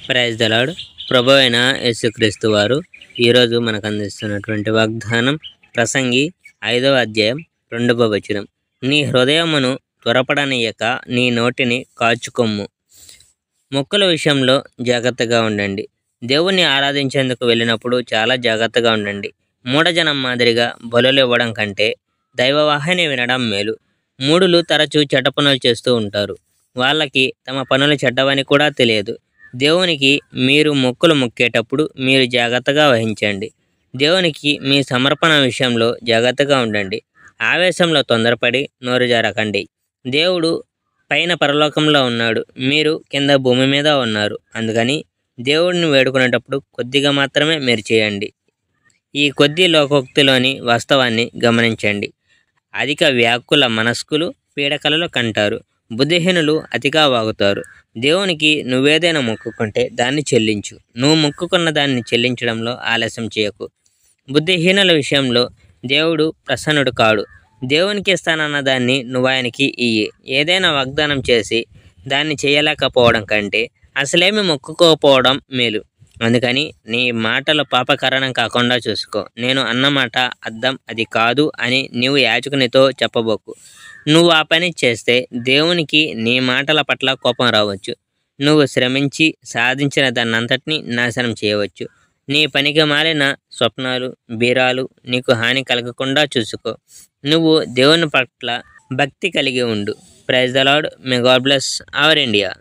Praise the lord. ప్రభు అయిన యేసుక్రీస్తు వారు ఈరోజు మనకు అందిస్తున్నటువంటి వాగ్దానం ప్రసంగి 5వ అధ్యాయం 2వ వచనం. నీ హృదయమును త్వరపడనీయక నీ నోటిని కాచుకొమ్ము. మొక్కల విషయంలో జాగ్రత్తగా ఉండండి. దేవుణ్ణి ఆరాధించేందుకు వెళ్ళినప్పుడు చాలా జాగ్రత్తగా ఉండండి. మూఢజనం మాదిరిగా బలులు ఇవ్వడం కంటే దైవవాహిని వినడం మేలు. మూఢులు తరచూ చెడ్డ పనులు చేస్తూ ఉంటారు. వాళ్ళకి తమ పనులు చెడ్డవని కూడా తెలియదు. దేవునికి మీరు మొక్కులు మొక్కేటప్పుడు మీరు జాగ్రత్తగా వహించండి. దేవునికి మీ సమర్పణ విషయంలో జాగ్రత్తగా ఉండండి. ఆవేశంలో తొందరపడి నోరు జారకండి. దేవుడు పైన పరలోకంలో ఉన్నాడు, మీరు కింద భూమి మీద ఉన్నారు. అందుకని దేవుడిని వేడుకునేటప్పుడు కొద్దిగా మాత్రమే మీరు చేయండి. ఈ కొద్ది లోకోక్తిలోని వాస్తవాన్ని గమనించండి. అధిక వ్యాకుల మనస్కులు పీడకలలో కంటారు. బుద్ధిహీనులు అతిగా వాగుతారు. దేవునికి నువ్వేదైనా మొక్కుకుంటే దాన్ని చెల్లించు. నువ్వు మొక్కుకున్న దాన్ని చెల్లించడంలో ఆలస్యం చేయకు. బుద్ధిహీనుల విషయంలో దేవుడు ప్రసన్నుడు కాడు. దేవునికి ఇస్తానన్న దాన్ని నువ్వు ఆయనకి ఇయ్యి. ఏదైనా వాగ్దానం చేసి దాన్ని చేయలేకపోవడం కంటే అసలేమి మొక్కుకోకపోవడం మేలు. అందుకని నీ మాటలు పాపకారణం కాకుండా చూసుకో. నేను అన్నమాట అర్థం అది కాదు అని నీవు యాజకునితో చెప్పబోకు. నువ్వు ఆ పని చేస్తే దేవునికి నీ మాటల పట్ల కోపం రావచ్చు. నువ్వు శ్రమించి సాధించిన దాన్నంతటినీ నాశనం చేయవచ్చు. నీ పనికి మాలిన స్వప్నాలు బీరాలు నీకు హాని కలగకుండా చూసుకో. నువ్వు దేవుని పట్ల భక్తి కలిగి ఉండు. Praise the Lord. May God bless our India.